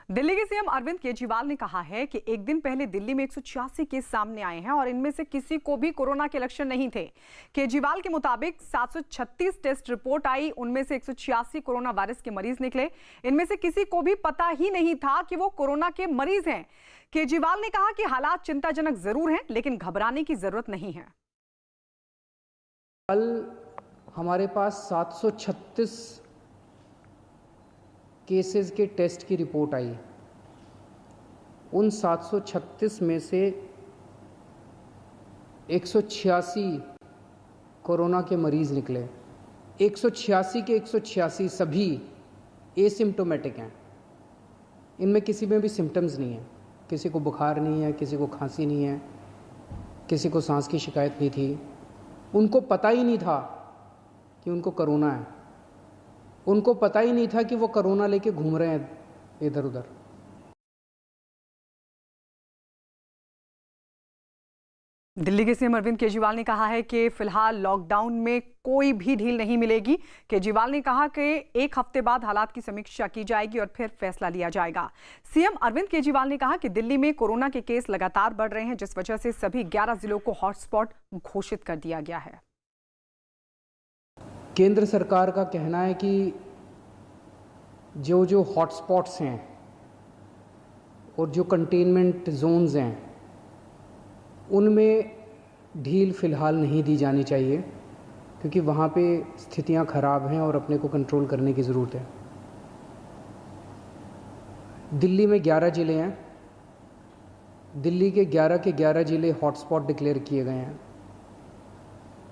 दिल्ली के सीएम अरविंद केजरीवाल ने कहा है कि एक दिन पहले दिल्ली में 186 केस सामने आए हैं और इनमें से किसी को भी कोरोना के लक्षण नहीं थे। केजरीवाल के मुताबिक 736 टेस्ट रिपोर्ट आई, उनमें से 186 कोरोना वायरस के मरीज निकले। इनमें से किसी को भी पता ही नहीं था कि वो कोरोना के मरीज हैं। केजरीवाल ने कहा कि हालात चिंताजनक जरूर हैं, लेकिन घबराने की जरूरत नहीं है। कल हमारे पास 736 केसेस के टेस्ट की रिपोर्ट आई। उन 736 में से 186 कोरोना के मरीज निकले। 186 के 186 सभी एसिम्प्टोमेटिक हैं। इनमें किसी में भी सिम्टम्स नहीं है, किसी को बुखार नहीं है, किसी को खांसी नहीं है, किसी को सांस की शिकायत नहीं थी। उनको पता ही नहीं था कि उनको कोरोना है। उनको पता ही नहीं था कि वो कोरोना लेके घूम रहे हैं इधर उधर। दिल्ली के सीएम अरविंद केजरीवाल ने कहा है कि फिलहाल लॉकडाउन में कोई भी ढील नहीं मिलेगी। केजरीवाल ने कहा कि एक हफ्ते बाद हालात की समीक्षा की जाएगी और फिर फैसला लिया जाएगा। सीएम अरविंद केजरीवाल ने कहा कि दिल्ली में कोरोना के केस लगातार बढ़ रहे हैं, जिस वजह से सभी 11 जिलों को हॉटस्पॉट घोषित कर दिया गया है। केंद्र सरकार का कहना है कि जो हॉटस्पॉट्स हैं और जो कंटेनमेंट जोन्स हैं उनमें ढील फिलहाल नहीं दी जानी चाहिए, क्योंकि वहाँ पे स्थितियाँ खराब हैं और अपने को कंट्रोल करने की ज़रूरत है। दिल्ली में 11 ज़िले हैं। दिल्ली के 11 ज़िले हॉटस्पॉट डिक्लेयर किए गए हैं।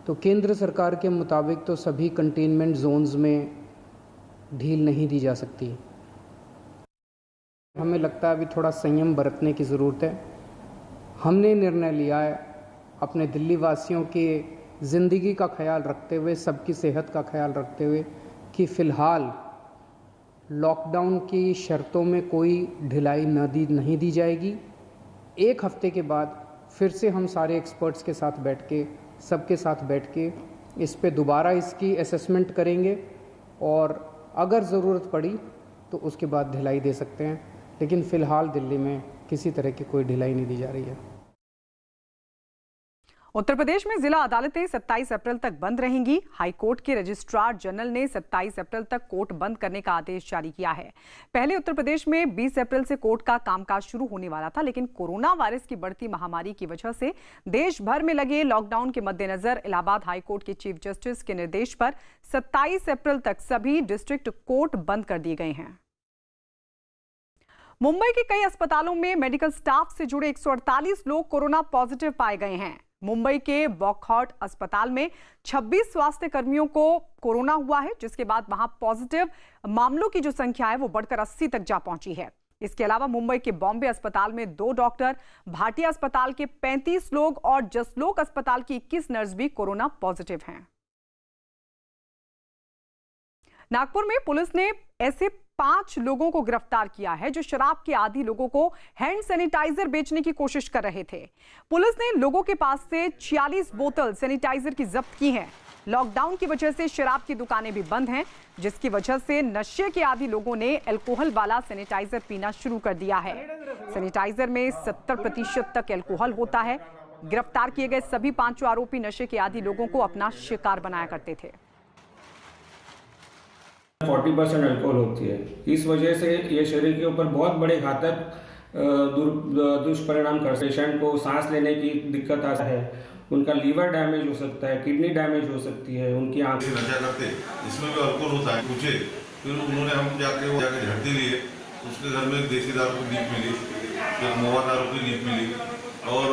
तो केंद्र सरकार के मुताबिक तो सभी कंटेनमेंट जोन्स में ढील नहीं दी जा सकती। हमें लगता है अभी थोड़ा संयम बरतने की ज़रूरत है। हमने निर्णय लिया है अपने दिल्ली वासियों के ज़िंदगी का ख्याल रखते हुए, सबकी सेहत का ख्याल रखते हुए, कि फ़िलहाल लॉकडाउन की शर्तों में कोई ढिलाई नहीं दी जाएगी। एक हफ्ते के बाद फिर से हम सारे एक्सपर्ट्स के साथ बैठ के, सबके साथ बैठ के इस पे दोबारा इसकी असेसमेंट करेंगे और अगर ज़रूरत पड़ी तो उसके बाद ढिलाई दे सकते हैं। लेकिन फ़िलहाल दिल्ली में किसी तरह की कोई ढिलाई नहीं दी जा रही है। उत्तर प्रदेश में जिला अदालतें 27 अप्रैल तक बंद रहेंगी। हाईकोर्ट के रजिस्ट्रार जनरल ने 27 अप्रैल तक कोर्ट बंद करने का आदेश जारी किया है। पहले उत्तर प्रदेश में 20 अप्रैल से कोर्ट का कामकाज शुरू होने वाला था, लेकिन कोरोना वायरस की बढ़ती महामारी की वजह से देश भर में लगे लॉकडाउन के मद्देनजर इलाहाबाद हाईकोर्ट के चीफ जस्टिस के निर्देश पर 27 अप्रैल तक सभी डिस्ट्रिक्ट कोर्ट बंद कर दिए गए हैं। मुंबई के कई अस्पतालों में मेडिकल स्टाफ से जुड़े 148 लोग कोरोना पॉजिटिव पाए गए हैं। मुंबई के वॉकहार्ट अस्पताल में 26 स्वास्थ्य कर्मियों को कोरोना हुआ है, जिसके बाद वहां पॉजिटिव मामलों की जो संख्या है वो बढ़कर 80 तक जा पहुंची है। इसके अलावा मुंबई के बॉम्बे अस्पताल में 2 डॉक्टर, भाटिया अस्पताल के 35 लोग और जसलोक अस्पताल की 21 नर्स भी कोरोना पॉजिटिव हैं। नागपुर में पुलिस ने ऐसे 5 लोगों को गिरफ्तार किया है जो शराब के आदी लोगों को हैंड सैनिटाइजर बेचने की कोशिश कर रहे थे। पुलिस ने लोगों के पास से 46 बोतल सैनिटाइजर की जब्त की हैं। लॉकडाउन की वजह से शराब की दुकानें भी बंद हैं, जिसकी वजह से नशे के आदी लोगों ने अल्कोहल वाला सैनिटाइजर पीना शुरू कर दिया है। सैनिटाइजर में 70% तक अल्कोहल होता है। गिरफ्तार किए गए सभी 5 आरोपी नशे के आदी लोगों को अपना शिकार बनाया करते थे। 40% अल्कोहल होती है। इस वजह से ये शरीर के ऊपर बहुत बड़े घातक दुष्परिणाम कर सकते हैं। पेशेंट को सांस लेने की दिक्कत आता है, उनका लीवर डैमेज हो सकता है, किडनी डैमेज हो सकती है, उनकी आंखें नशा करते, इसमें भी अल्कोहल होता है। पूछे फिर उन्होंने हम जाके झड़ती लिए, उसके घर में देसी दारू की लीक मिली, फिर मोवा दारू की लीक मिली और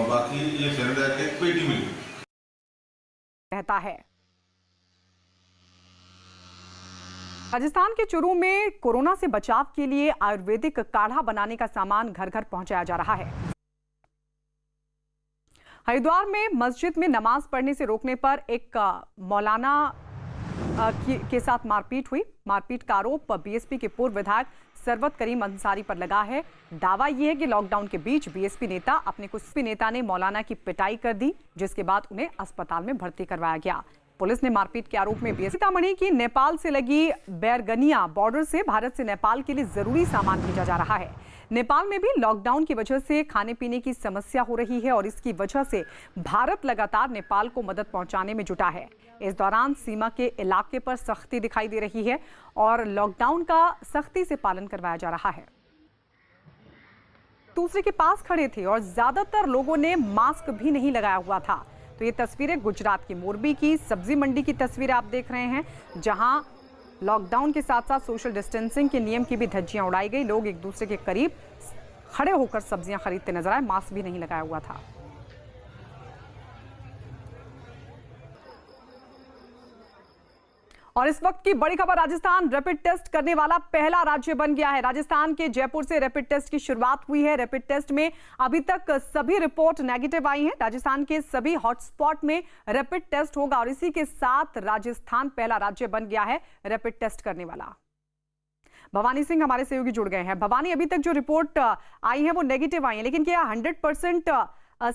बाकी ये सैनिटाइजर की पेटी मिली रहता है। राजस्थान के चूरू में कोरोना से बचाव के लिए आयुर्वेदिक काढ़ा बनाने का सामान घर घर पहुंचाया जा रहा है। हरिद्वार में मस्जिद में नमाज पढ़ने से रोकने पर एक मौलाना के साथ मारपीट हुई। मारपीट का आरोप बीएसपी के पूर्व विधायक सरवत करीम अंसारी पर लगा है। दावा यह है कि लॉकडाउन के बीच बीएसपी नेता अपने कुछ नेता ने मौलाना की पिटाई कर दी, जिसके बाद उन्हें अस्पताल में भर्ती करवाया गया। पुलिस ने मारपीट के आरोप में सीतामढ़ी की नेपाल से लगी बैरगनिया बॉर्डर से भारत से नेपाल के लिए जरूरी सामान भेजा जा रहा है। नेपाल में भी लॉकडाउन की वजह से खाने पीने की समस्या हो रही है और इसकी वजह से भारत लगातार नेपाल को मदद पहुंचाने में जुटा है। इस दौरान सीमा के इलाके पर सख्ती दिखाई दे रही है और लॉकडाउन का सख्ती से पालन करवाया जा रहा है। दूसरे के पास खड़े थे और ज्यादातर लोगों ने मास्क भी नहीं लगाया हुआ था। तो ये तस्वीरें गुजरात की मोरबी की सब्जी मंडी की तस्वीरें आप देख रहे हैं, जहां लॉकडाउन के साथ साथ सोशल डिस्टेंसिंग के नियम की भी धज्जियां उड़ाई गई। लोग एक दूसरे के करीब खड़े होकर सब्जियां खरीदते नजर आए, मास्क भी नहीं लगाया हुआ था। और इस वक्त की बड़ी खबर, राजस्थान रैपिड टेस्ट करने वाला पहला राज्य बन गया है। राजस्थान के जयपुर से रैपिड टेस्ट की शुरुआत हुई है। रैपिड टेस्ट में अभी तक सभी रिपोर्ट नेगेटिव आई हैं। राजस्थान के सभी हॉटस्पॉट में रैपिड टेस्ट होगा और इसी के साथ राजस्थान पहला राज्य बन गया है रैपिड टेस्ट करने वाला। भवानी सिंह हमारे सहयोगी जुड़ गए हैं। भवानी, अभी तक जो रिपोर्ट आई है वो नेगेटिव आई है, लेकिन क्या 100%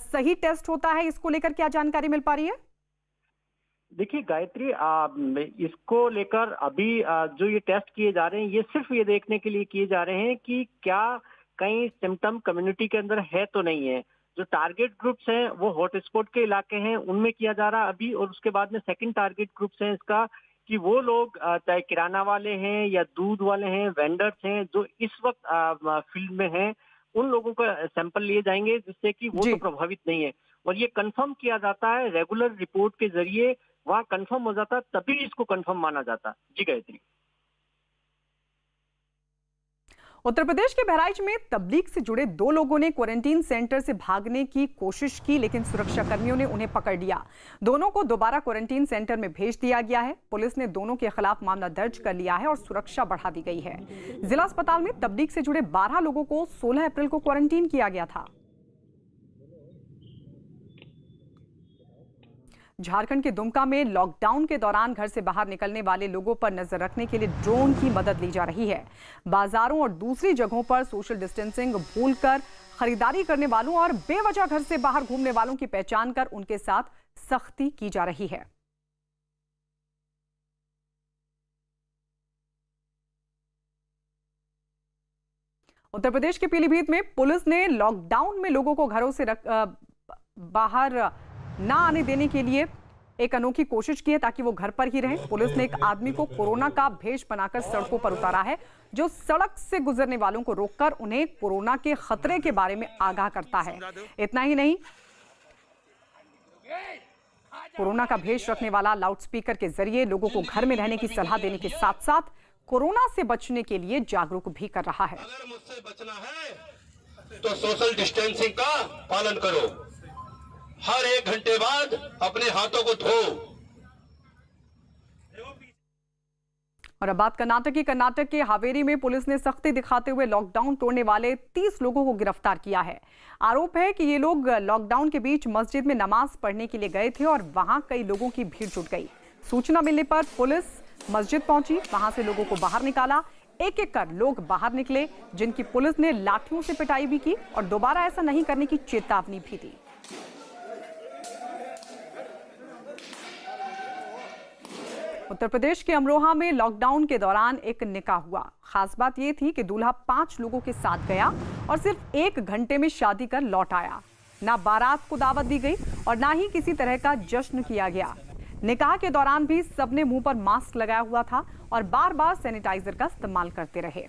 सही टेस्ट होता है? इसको लेकर क्या जानकारी मिल पा रही है? देखिए गायत्री, इसको लेकर अभी जो ये टेस्ट किए जा रहे हैं ये सिर्फ ये देखने के लिए किए जा रहे हैं कि क्या कहीं सिम्टम कम्युनिटी के अंदर है तो नहीं है। जो टारगेट ग्रुप्स हैं वो हॉटस्पॉट के इलाके हैं, उनमें किया जा रहा है अभी। और उसके बाद में सेकंड टारगेट ग्रुप्स हैं इसका कि वो लोग चाहे किराना वाले हैं या दूध वाले हैं, वेंडर्स हैं, जो इस वक्त फील्ड में हैं, उन लोगों का सैंपल लिए जाएंगे जिससे कि वो तो प्रभावित नहीं है। और ये कंफर्म किया जाता है रेगुलर रिपोर्ट के जरिए, वहां कंफर्म हो जाता तभी इसको कंफर्म माना जाता। जी गायत्री। उत्तर प्रदेश के बहराइच में तबलीग से जुड़े 2 लोगों ने क्वारंटीन सेंटर से भागने की कोशिश की, लेकिन सुरक्षा कर्मियों ने उन्हें पकड़ लिया। दोनों को दोबारा क्वारंटीन सेंटर में भेज दिया गया है। पुलिस ने दोनों के खिलाफ मामला दर्ज कर लिया है और सुरक्षा बढ़ा दी गई है। जिला अस्पताल में तबलीग से जुड़े 12 लोगों को 16 अप्रैल को क्वारंटीन किया गया था। झारखंड के दुमका में लॉकडाउन के दौरान घर से बाहर निकलने वाले लोगों पर नजर रखने के लिए ड्रोन की मदद ली जा रही है। बाजारों और दूसरी जगहों पर सोशल डिस्टेंसिंग भूलकर खरीदारी करने वालों और बेवजह घर से बाहर घूमने वालों की पहचान कर उनके साथ सख्ती की जा रही है। उत्तर प्रदेश के पीलीभीत में पुलिस ने लॉकडाउन में लोगों को घरों से बाहर ना आने देने के लिए एक अनोखी कोशिश की है ताकि वो घर पर ही रहें। पुलिस ने एक आदमी को कोरोना का भेष बनाकर सड़कों पर उतारा है, जो सड़क से गुजरने वालों को रोककर उन्हें कोरोना के खतरे के बारे में आगाह करता है। इतना ही नहीं, कोरोना का भेष रखने वाला लाउडस्पीकर के जरिए लोगों को घर में रहने की सलाह देने के साथ साथ कोरोना से बचने के लिए जागरूक भी कर रहा है। अगर मुझसे बचना है तो सोशल डिस्टेंसिंग का पालन करो। हर 1 घंटे बाद अपने हाथों को धो। और अब बात कर्नाटक की। कर्नाटक के हावेरी में पुलिस ने सख्ती दिखाते हुए लॉकडाउन तोड़ने वाले 30 लोगों को गिरफ्तार किया है। आरोप है कि ये लोग लॉकडाउन के बीच मस्जिद में नमाज पढ़ने के लिए गए थे और वहां कई लोगों की भीड़ जुट गई। सूचना मिलने पर पुलिस मस्जिद पहुंची, वहां से लोगों को बाहर निकाला। एक एक कर लोग बाहर निकले, जिनकी पुलिस ने लाठियों से पिटाई भी की और दोबारा ऐसा नहीं करने की चेतावनी भी दी। उत्तर प्रदेश के अमरोहा में लॉकडाउन के दौरान एक निकाह हुआ। खास बात यह थी कि दूल्हा 5 लोगों के साथ गया और सिर्फ 1 घंटे में शादी कर लौट आया। ना बारात को दावत दी गई और ना ही किसी तरह का जश्न किया गया। निकाह के दौरान भी सबने मुंह पर मास्क लगाया हुआ था और बार बार सैनिटाइजर का इस्तेमाल करते रहे।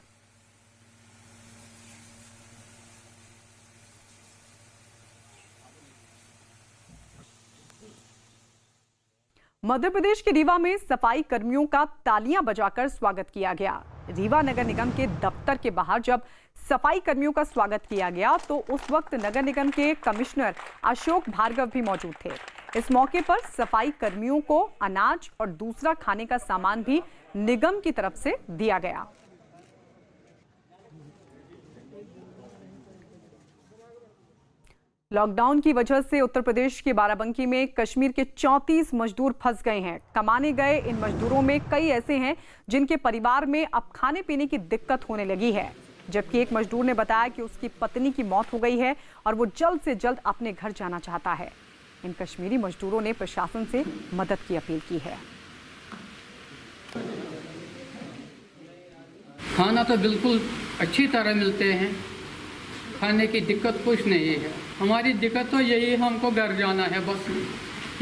मध्य प्रदेश के रीवा में सफाई कर्मियों का तालियां बजाकर स्वागत किया गया। रीवा नगर निगम के दफ्तर के बाहर जब सफाई कर्मियों का स्वागत किया गया तो उस वक्त नगर निगम के कमिश्नर अशोक भार्गव भी मौजूद थे। इस मौके पर सफाई कर्मियों को अनाज और दूसरा खाने का सामान भी निगम की तरफ से दिया गया। लॉकडाउन की वजह से उत्तर प्रदेश के बाराबंकी में कश्मीर के 34 मजदूर फंस गए हैं। कमाने गए इन मजदूरों में कई ऐसे हैं जिनके परिवार में अब खाने पीने की दिक्कत होने लगी है। जबकि एक मजदूर ने बताया कि उसकी पत्नी की मौत हो गई है और वो जल्द से जल्द अपने घर जाना चाहता है। इन कश्मीरी मजदूरों ने प्रशासन से मदद की अपील की है। खाना तो बिल्कुल अच्छी तरह मिलते हैं, खाने की दिक्कत कुछ नहीं है। हमारी दिक्कत तो यही, हमको घर जाना है, बस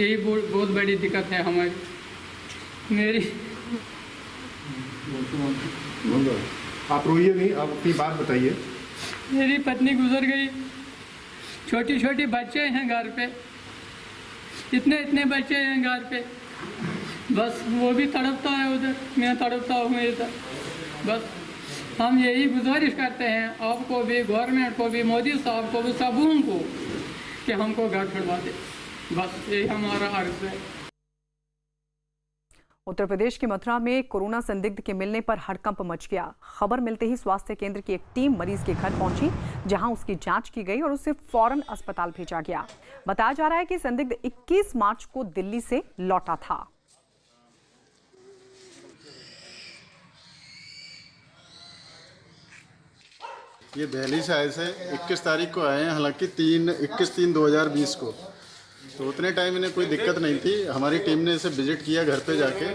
यही बहुत बड़ी दिक्कत है हमारी। मेरी आप रोइए नहीं, आप अपनी बात बताइए। मेरी पत्नी गुजर गई, छोटी छोटी बच्चे हैं घर पे, इतने बच्चे हैं घर पे, बस वो भी तड़पता है उधर, मैं तड़पता हूँ इधर। बस हम यही गुजारिश करते हैं आपको भी, गवर्नमेंट को भी, मोदी साहब को भी, सबों को, कि हमको घर छुड़वा दे। बस यही हमारा अर्ज है। उत्तर प्रदेश के मथुरा में कोरोना संदिग्ध के मिलने पर हड़कंप मच गया। खबर मिलते ही स्वास्थ्य केंद्र की एक टीम मरीज के घर पहुंची, जहां उसकी जांच की गई और उसे फौरन अस्पताल भेजा गया। बताया जा रहा है कि संदिग्ध 21 मार्च को दिल्ली से लौटा था। ये दिल्ली से आए थे, 21 तारीख को आए हैं, हालांकि 21/3/2020 को, तो उतने टाइम इन्हें कोई दिक्कत नहीं थी। हमारी टीम ने इसे विजिट किया घर पे जाके,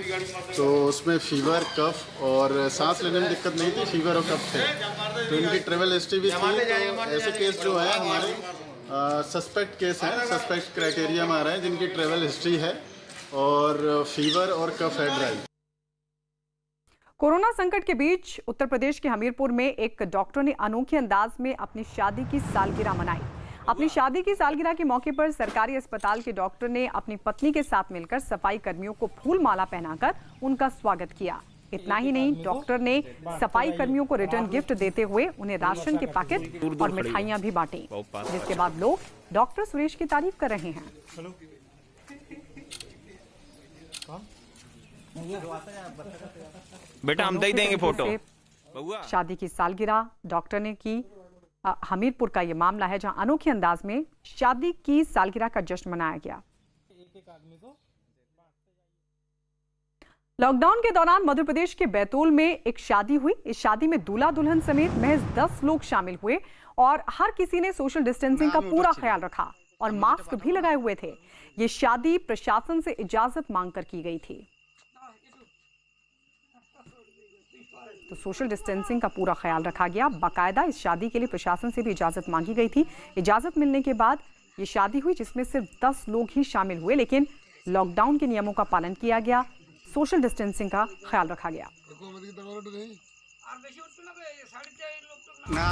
तो उसमें फीवर, कफ और सांस लेने में दिक्कत नहीं थी, फीवर और कफ थे। तो इनकी ट्रेवल हिस्ट्री भी थी। तो ऐसे केस जो है हमारे सस्पेक्ट केस हैं, सस्पेक्ट क्राइटेरिया में आ रहे हैं, जिनकी ट्रेवल हिस्ट्री है और फीवर और कफ है ड्राई। कोरोना संकट के बीच उत्तर प्रदेश के हमीरपुर में एक डॉक्टर ने अनोखे अंदाज में अपनी शादी की सालगिरह मनाई। अपनी शादी की सालगिरह के मौके पर सरकारी अस्पताल के डॉक्टर ने अपनी पत्नी के साथ मिलकर सफाई कर्मियों को फूल माला पहनाकर उनका स्वागत किया। इतना ही नहीं, डॉक्टर ने सफाई कर्मियों को रिटर्न गिफ्ट देते हुए उन्हें राशन के पैकेट और मिठाइयां भी बांटी, जिसके बाद लोग डॉक्टर सुरेश की तारीफ कर रहे हैं। बेटा हम दे देंगे फोटो। शादी की सालगिरह डॉक्टर ने की। हमीरपुर का ये मामला है, जहां अनोखे अंदाज में शादी की सालगिरह का जश्न मनाया गया। लॉकडाउन के दौरान मध्य प्रदेश के बैतूल में एक शादी हुई। इस शादी में दूल्हा दुल्हन समेत महज 10 लोग शामिल हुए और हर किसी ने सोशल डिस्टेंसिंग का पूरा ख्याल रखा और मास्क भी लगाए हुए थे। ये शादी प्रशासन से इजाजत मांगकर की गई थी, तो सोशल डिस्टेंसिंग का पूरा ख्याल रखा गया। बाकायदा इस शादी के लिए प्रशासन से भी इजाजत मांगी गई थी। इजाजत मिलने के बाद ये शादी हुई, जिसमें सिर्फ 10 लोग ही शामिल हुए, लेकिन लॉकडाउन के नियमों का पालन किया गया, सोशल डिस्टेंसिंग का ख्याल रखा गया।